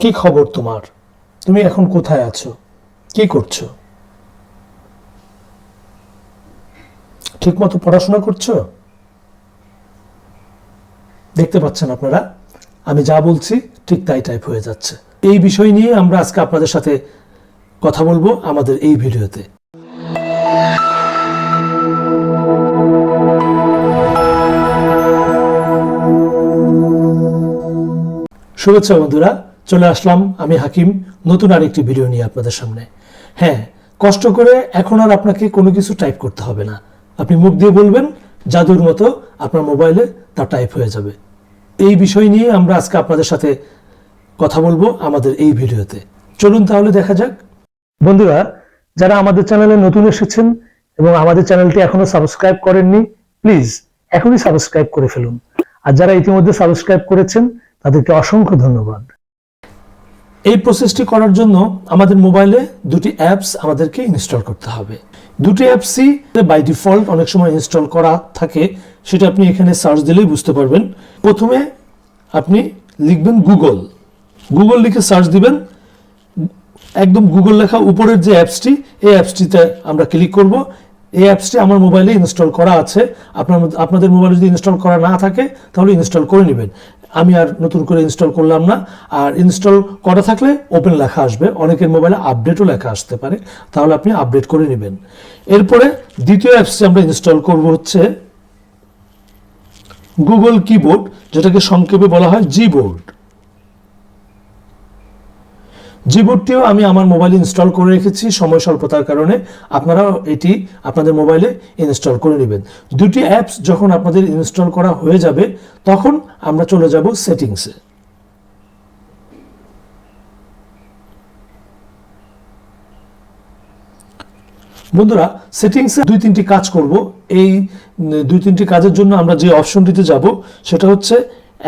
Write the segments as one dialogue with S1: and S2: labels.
S1: কি খবর তোমার? তুমি এখন কোথায় আছো? কি করছো? ঠিকমতো পড়াশোনা করছো? দেখতে পাচ্ছেন আপনারা, আমি যা বলছি ঠিক তাই টাইপ হয়ে যাচ্ছে। এই বিষয় নিয়ে আমরা আজকে আপনাদের সাথে কথা বলবো আমাদের এই ভিডিওতে। শুভেচ্ছা বন্ধুরা, চলে আসলাম আমি হাকিম নতুন আরেকটি ভিডিও নিয়ে আপনাদের সামনে। হ্যাঁ, কষ্ট করে এখন আর আপনাকে কোনো কিছু টাইপ করতে হবে না। আপনি মুখ দিয়ে বলবেন, জাদুর মতো আপনার মোবাইলে তা টাইপ হয়ে যাবে। এই বিষয় নিয়ে আমরা আজকে আপনাদের সাথে কথা বলবো আমাদের এই ভিডিওতে। চলুন তাহলে দেখা যাক। বন্ধুরা, যারা আমাদের চ্যানেলে নতুন এসেছেন এবং আমাদের চ্যানেলটি এখনো সাবস্ক্রাইব করেননি, প্লিজ এখনই সাবস্ক্রাইব করে ফেলুন। আর যারা ইতিমধ্যে সাবস্ক্রাইব করেছেন তাদেরকে অসংখ্য ধন্যবাদ। এই প্রসেসটি করার জন্য আমাদের মোবাইলে দুটি অ্যাপস আমাদেরকে ইনস্টল করতে হবে। দুটি অ্যাপসই বাই ডিফল্ট অনেক সময় ইনস্টল করা থাকে, সেটা আপনি এখানে সার্চ দিলেই বুঝতে পারবেন। প্রথমে আপনি লিখবেন গুগল লিখে সার্চ দিবেন। একদম গুগল লেখা উপরের যে অ্যাপসটি, এই অ্যাপসটিতে আমরা ক্লিক করব। এই অ্যাপসটি আমার মোবাইলে ইনস্টল করা আছে। আপনাদের মোবাইলে যদি ইনস্টল করা না থাকে তাহলে ইনস্টল করে নেবেন। আমি আর নতুন করে ইনস্টল করলাম না। আর ইনস্টল করা থাকলে ওপেন লেখা আসবে, অনেকের মোবাইলে আপডেটও লেখা আসতে পারে, তাহলে আপনি আপডেট করে নেবেন। এরপরে দ্বিতীয় অ্যাপসটি আমরা ইনস্টল করব হচ্ছে গুগল কিবোর্ড, যেটাকে সংক্ষেপে বলা হয় জিবোর্ডটিও আমি আমার মোবাইলে ইনস্টল করে রেখেছি সময় স্বল্পতার কারণে। আপনারাও এটি আপনাদের মোবাইলে ইনস্টল করে নেবেন। দুটি অ্যাপস যখন আপনাদের ইনস্টল করা হয়ে যাবে তখন আমরা চলে যাব সেটিংসে। বন্ধুরা, সেটিংসে দুই তিনটি কাজ করব। এই দুই তিনটি কাজের জন্য আমরা যে অপশনটিতে যাব সেটা হচ্ছে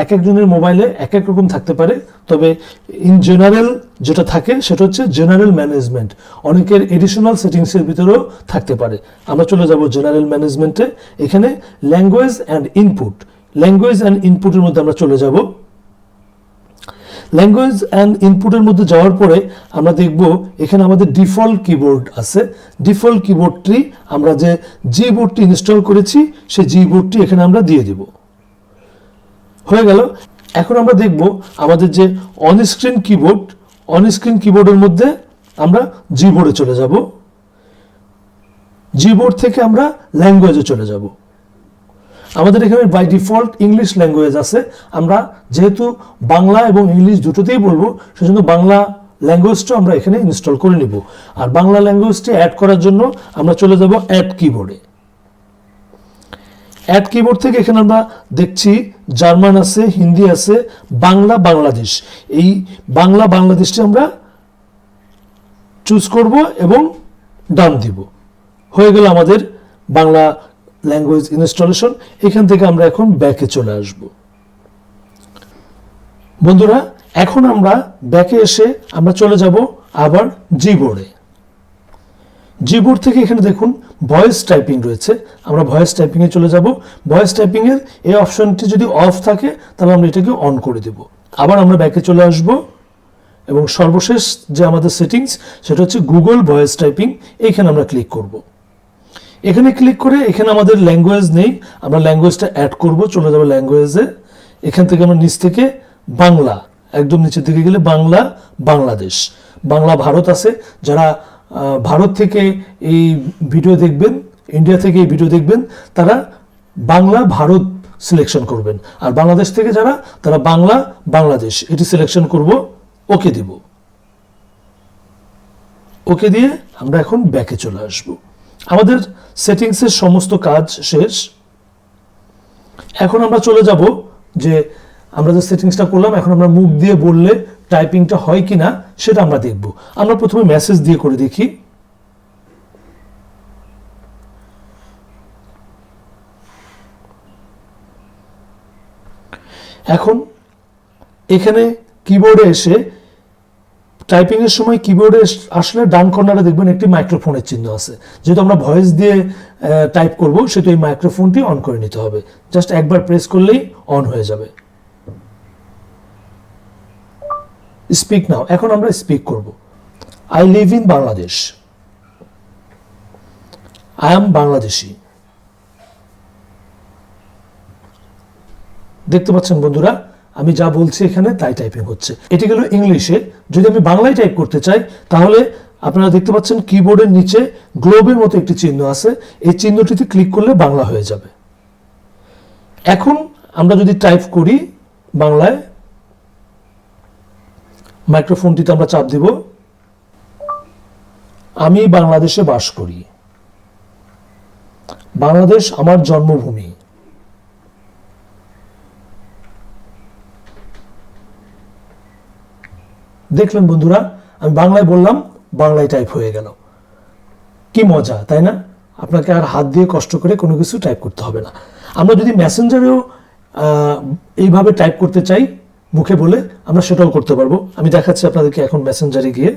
S1: এক একজনের মোবাইলে এক এক রকম থাকতে পারে, তবে ইন জেনারেল যেটা থাকে সেটা হচ্ছে জেনারেল ম্যানেজমেন্ট। অনেকের এডিশনাল সেটিংসের ভিতরেও থাকতে পারে। আমরা চলে যাব জেনারেল ম্যানেজমেন্টে। এখানে ল্যাঙ্গুয়েজ অ্যান্ড ইনপুটের মধ্যে আমরা চলে যাব। ল্যাঙ্গুয়েজ অ্যান্ড ইনপুটের মধ্যে যাওয়ার পরে আমরা দেখব এখানে আমাদের ডিফল্ট কিবোর্ড আছে। ডিফল্ট কিবোর্ডটি আমরা যে বোর্ডটি ইনস্টল করেছি সেই বোর্ডটি এখানে আমরা দিয়ে দেব। হয়ে গেল। এখন আমরা দেখব আমাদের যে অনস্ক্রিন কিবোর্ডের মধ্যে আমরা বোর্ডে চলে যাব। বোর্ড থেকে আমরা ল্যাঙ্গুয়েজে চলে যাব। আমাদের এখানে বাই ডিফল্ট ইংলিশ ল্যাঙ্গুয়েজ আছে। আমরা যেহেতু বাংলা এবং ইংলিশ দুটোতেই বলবো, সেজন্য বাংলা ল্যাঙ্গুয়েজটা আমরা এখানে ইনস্টল করে নিব। আর বাংলা ল্যাঙ্গুয়েজটি অ্যাড করার জন্য আমরা চলে যাব অ্যাড কিবোর্ডে। অ্যাড কিবোর্ড থেকে এখানে আমরা দেখছি জার্মান আছে, হিন্দি আছে, বাংলাদেশ। এই বাংলাদেশটি আমরা চুজ করব এবং ডান দিব। হয়ে গেল আমাদের বাংলা ল্যাঙ্গুয়েজ ইনস্টলেশন। এখান থেকে আমরা এখন ব্যাকে চলে আসব। বন্ধুরা, এখন আমরা ব্যাকে এসে আমরা চলে যাব আবার বোর্ড থেকে এখানে দেখুন ভয়েস টাইপিং রয়েছে। আমরা ভয়েস টাইপিংয়ে চলে যাব। ভয়েস টাইপিংয়ের এই অপশনটি যদি অফ থাকে তাহলে আমরা এটাকে অন করে দেব। আবার আমরা ব্যাকে চলে আসব এবং সর্বশেষ যে আমাদের সেটিংস সেটা হচ্ছে গুগল ভয়েস টাইপিং। এইখানে আমরা ক্লিক করব। এখানে ক্লিক করে এখানে আমাদের ল্যাঙ্গুয়েজ নেই, আমরা ল্যাঙ্গুয়েজটা অ্যাড করব। চলে যাব ল্যাঙ্গুয়েজে। এখান থেকে আমরা নিচ থেকে বাংলা, একদম নিচের দিকে গেলে বাংলাদেশ, বাংলা ভারত আছে। যারা ভারত থেকে এই ভিডিও দেখবেন, ইন্ডিয়া থেকে এই ভিডিও দেখবেন, তারা বাংলা ভারত সিলেকশন করবেন। আর বাংলাদেশ থেকে যারা, তারা বাংলাদেশ এটি সিলেকশন করব। ওকে দিব। ওকে দিয়ে আমরা এখন ব্যাকে চলে আসব। আমাদের সেটিংসের সমস্ত কাজ শেষ। এখন আমরা চলে যাব যে আমরা যে সেটিংসটা করলাম, এখন আমরা মুখ দিয়ে বললে টাইপিংটা হয় কিনা সেটা আমরা দেখব। আমরা প্রথমে মেসেজ দিয়ে করে দেখি। এখন এখানে কিবোর্ডে এসে টাইপিং এর সময় কিবোর্ডে আসলে ডান কর্নারে দেখবেন একটি মাইক্রোফোনের চিহ্ন আছে। যেহেতু আমরা ভয়েস দিয়ে টাইপ করব, সেটা এই মাইক্রোফোনটি অন করে নিতে হবে। জাস্ট একবার প্রেস করলেই অন হয়ে যাবে। স্পিক নাও, এখন আমরা স্পিক করব। I live in Bangladesh, I am Bangladeshi. দেখতে পাচ্ছেন বন্ধুরা, আমি যা বলছি এখানে তাই টাইপিং হচ্ছে। এটি গেল ইংলিশে। যদি আমি বাংলায় টাইপ করতে চাই তাহলে আপনারা দেখতে পাচ্ছেন কিবোর্ডের নিচে গ্লোবের মতো একটি চিহ্ন আছে, এই চিহ্নটিতে ক্লিক করলে বাংলা হয়ে যাবে। এখন আমরা যদি টাইপ করি বাংলায়, মাইক্রোফোনটিতে আমরা চাপ দেব, আমি বাংলাদেশে বাস করি, বাংলাদেশ আমার জন্মভূমি। দেখলেন বন্ধুরা, আমি বাংলায় বললাম, বাংলায় টাইপ হয়ে গেল। কি মজা, তাই না? আপনাকে আর হাত দিয়ে কষ্ট করে কোনো কিছু টাইপ করতে হবে না। আমরা যদি মেসেঞ্জারেও এইভাবে টাইপ করতে চাই মুখে বলে, আমরা সেটাও করতে পারবো। আমি দেখাচ্ছি আপনাদেরকে এখন মেসেঞ্জারে গিয়ে।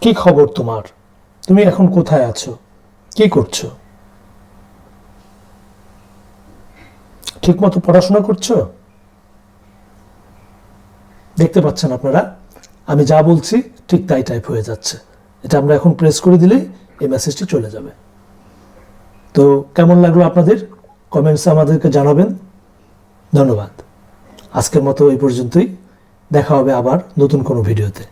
S1: কি খবর তোমার? তুমি এখন কোথায় আছো? কি করছো? ঠিকমতো পড়াশোনা করছো? দেখতে পাচ্ছেন আপনারা, আমি যা বলছি ঠিক তাই টাইপ হয়ে যাচ্ছে। এটা আমরা এখন প্রেস করে দিলেই এই মেসেজটি চলে যাবে। তো কেমন লাগলো আপনাদের? কমেন্টসে আমাদেরকে জানাবেন। ধন্যবাদ। আজকের মতো এই পর্যন্তই। দেখা হবে আবার নতুন কোনো ভিডিওতে।